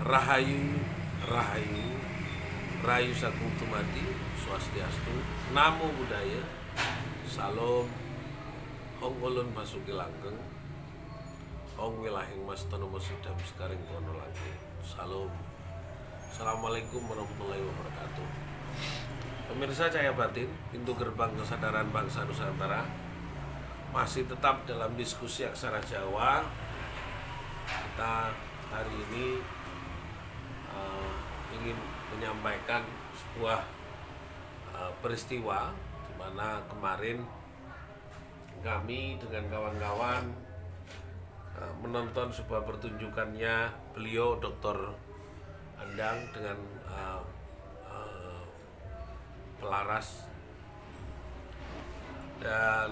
Rahayu, Rahayu, Rahayu Sagung Tumati, Swastiastu, Namo Buddhaya, Salam, Ong Ulun Basuki Langgeng, Ong Wilahing Mas Tonomo Sidam Sekaring Kono Langgeng, Salam. Assalamualaikum warahmatullahi wabarakatuh. Pemirsa Cahaya Batin, pintu gerbang kesadaran bangsa Nusantara, masih tetap dalam diskusi aksara Jawa. Kita hari ini ingin menyampaikan sebuah peristiwa di mana kemarin kami dengan kawan-kawan menonton sebuah pertunjukannya beliau Dr. Andang dengan pelaras, dan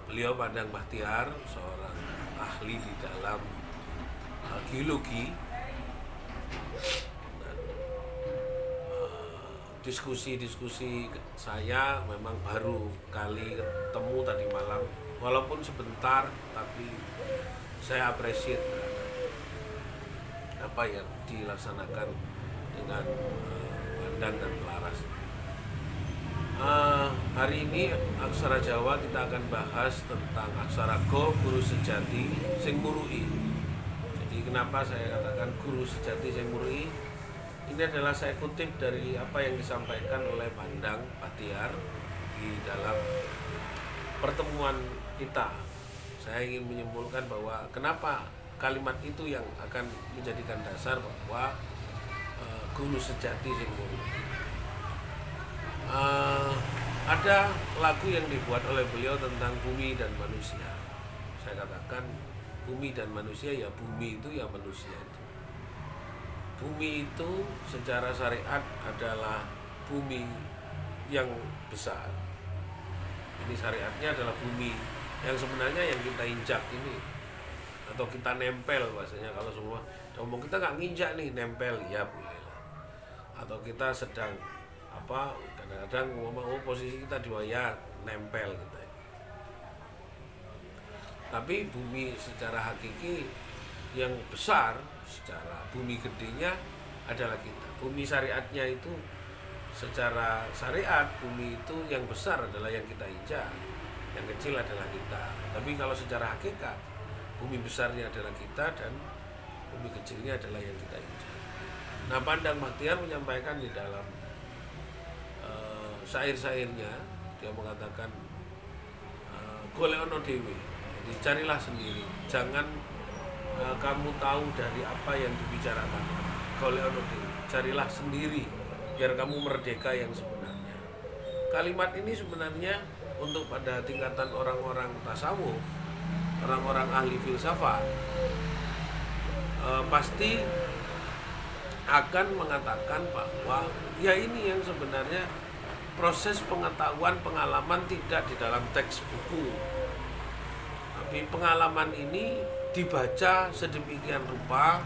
beliau Pandang Bahtiar, seorang ahli di dalam geologi. Dan diskusi saya memang baru kali ketemu tadi malam, walaupun sebentar, tapi saya apresiat terhadap apa yang dilaksanakan dengan Pandang dan Pelaras. Hari ini aksara Jawa kita akan bahas tentang aksara Go, guru sejati sing murui. Jadi kenapa saya katakan guru sejati sing murui? Ini adalah saya kutip dari apa yang disampaikan oleh Pandang Bahtiar di dalam pertemuan kita. Saya ingin menyimpulkan bahwa kenapa kalimat itu yang akan menjadikan dasar bahwa guru sejati sing murui. Ada lagu yang dibuat oleh beliau tentang bumi dan manusia. Saya katakan bumi dan manusia, ya bumi itu ya manusia itu. Bumi itu secara syariat adalah bumi yang besar. Ini syariatnya adalah bumi yang sebenarnya yang kita injak ini, atau kita nempel bahasanya. Kalau semua ngomong kita nggak nginjak nih, nempel ya boleh lah. Atau kita sedang kadang-kadang ngomong posisi kita di wayar nempel gitu. Tapi bumi secara hakiki yang besar, secara bumi gedenya adalah kita. Bumi syariatnya itu secara syariat, bumi itu yang besar adalah yang kita injak, yang kecil adalah kita. Tapi kalau secara hakikat, bumi besarnya adalah kita dan bumi kecilnya adalah yang kita injak. Nah, Pandang Bahtiar menyampaikan di dalam syair-syairnya, dia mengatakan golek ono dewe, jadi carilah sendiri, jangan kamu tahu dari apa yang dibicarakan. Golek ono dewe, carilah sendiri biar kamu merdeka yang sebenarnya. Kalimat ini sebenarnya untuk pada tingkatan orang-orang tasawuf, orang-orang ahli filsafat, pasti akan mengatakan bahwa ya ini yang sebenarnya proses pengetahuan, pengalaman tidak di dalam teks buku, tapi pengalaman ini dibaca sedemikian rupa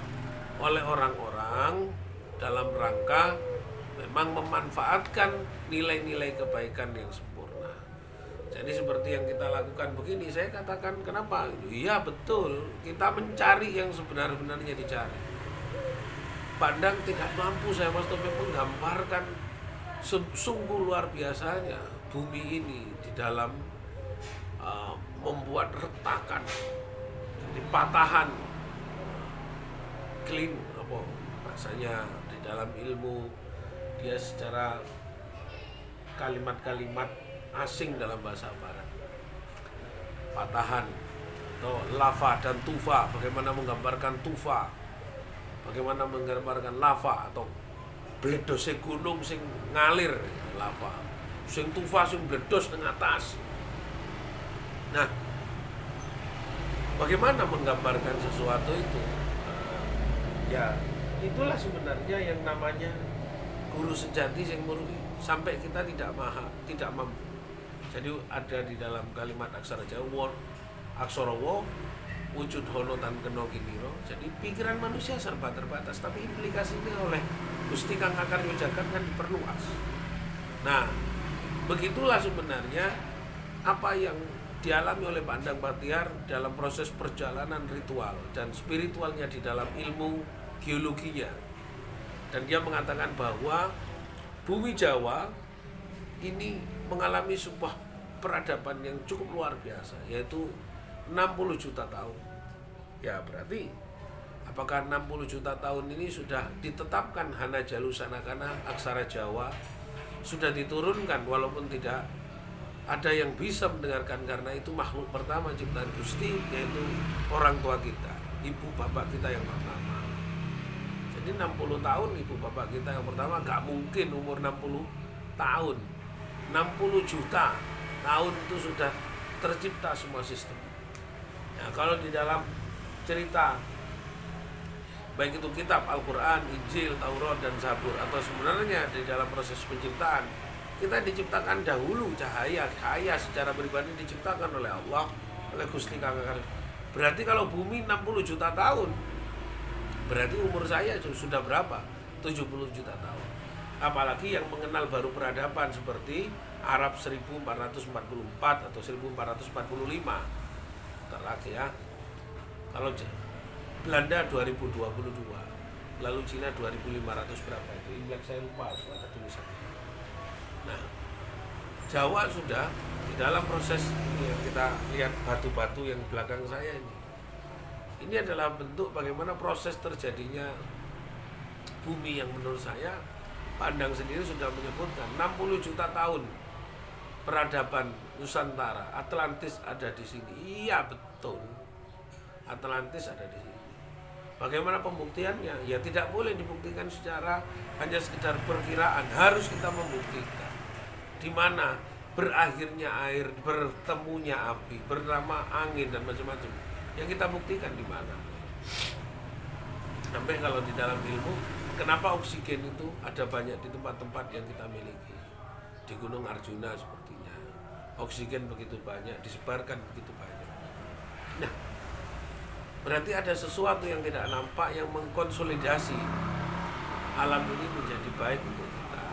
oleh orang-orang dalam rangka memang memanfaatkan nilai-nilai kebaikan yang sempurna. Jadi seperti yang kita lakukan begini, saya katakan kenapa? Iya betul, kita mencari yang sebenar-benarnya dicari. Pandang tidak mampu, saya Mas Topeng menggambarkan sungguh luar biasanya bumi ini di dalam membuat retakan, jadi patahan, clean apa bahasanya di dalam ilmu, dia secara kalimat-kalimat asing dalam bahasa Barat, patahan atau lava dan tufa, bagaimana menggambarkan tufa, bagaimana menggambarkan lava atau bledose gunung sing ngalir lava, sing tufa sing bledos nang atas. Nah, bagaimana menggambarkan sesuatu itu? Ya, itulah sebenarnya yang namanya guru sejati sing murui. Sampai kita tidak mampu. Jadi ada di dalam kalimat aksara Jawa, aksara wa wujud hono tan kena kiniro. Jadi pikiran manusia serba terbatas, tapi implikasinya oleh Gusti Kang Akarya Jagat kan diperluas. Nah, begitulah sebenarnya apa yang dialami oleh Pak Endang Bahtiar dalam proses perjalanan ritual dan spiritualnya di dalam ilmu geologinya. Dan dia mengatakan bahwa bumi Jawa ini mengalami sebuah peradaban yang cukup luar biasa, yaitu 60 juta tahun. Ya berarti apakah 60 juta tahun ini sudah ditetapkan Hana Jalu Sanakana aksara Jawa, sudah diturunkan, walaupun tidak ada yang bisa mendengarkan karena itu makhluk pertama ciptaan Gusti, yaitu orang tua kita, ibu bapak kita yang pertama. Jadi 60 tahun ibu bapak kita yang pertama gak mungkin umur 60 tahun. 60 juta tahun itu sudah tercipta semua sistem. Nah, kalau di dalam cerita baik itu kitab Al-Quran, Injil, Taurat, dan Zabur, atau sebenarnya di dalam proses penciptaan kita diciptakan dahulu, cahaya secara pribadi diciptakan oleh Allah, oleh Gusti Kakak. Berarti kalau bumi 60 juta tahun, berarti umur saya sudah berapa? 70 juta tahun. Apalagi yang mengenal baru peradaban seperti Arab 1444 atau 1445. Tak lagi ya. Kalau Belanda 2022, lalu Cina 2500 berapa itu? Imlek saya lupa, ada tulisannya. Nah, Jawa sudah di dalam proses yang kita lihat batu-batu yang belakang saya ini. Ini adalah bentuk bagaimana proses terjadinya bumi yang menurut saya Pandang sendiri sudah menyebutkan 60 juta tahun peradaban Nusantara. Atlantis ada di sini. Iya betul. Atlantis ada di sini. Bagaimana pembuktiannya? Ya tidak boleh dibuktikan secara hanya sekedar perkiraan. Harus kita membuktikan di mana berakhirnya air, bertemunya api, bernama angin dan macam-macam. Yang kita buktikan di mana. Sampai kalau di dalam ilmu, kenapa oksigen itu ada banyak di tempat-tempat yang kita miliki. Di Gunung Arjuna sepertinya. Oksigen begitu banyak, disebarkan begitu banyak. Nah, berarti ada sesuatu yang tidak nampak yang mengkonsolidasi alam ini menjadi baik untuk kita.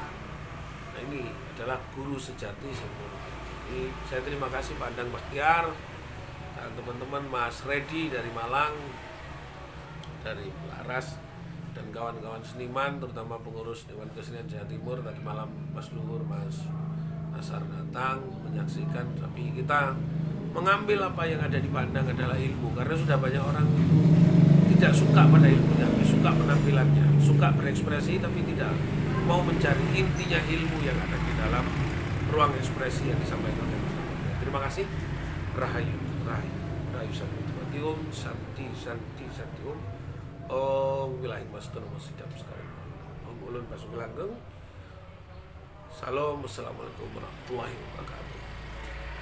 Nah, ini adalah guru sejati sebenarnya. Jadi saya terima kasih Pak Endang Bahtiar dan teman-teman Mas Redi dari Malang, dari Laras, dan kawan-kawan seniman, terutama pengurus Dewan Kesenian Jawa Timur. Tadi malam Mas Luhur, Mas Nasar datang menyaksikan, tapi kita mengambil apa yang ada di Pandang adalah ilmu, karena sudah banyak orang tidak suka pada ilmunya, tapi suka penampilannya, suka berekspresi, tapi tidak mau mencari intinya ilmu yang ada di dalam ruang ekspresi yang disampaikan oleh Mas. Terima kasih. Rahayu, rahayu, rahayu santi, santi. Wilayah Mas Tono Mas Sidam sekarang. Ulun Pasung Langgeng. Salam, assalamualaikum warahmatullahi wabarakatuh.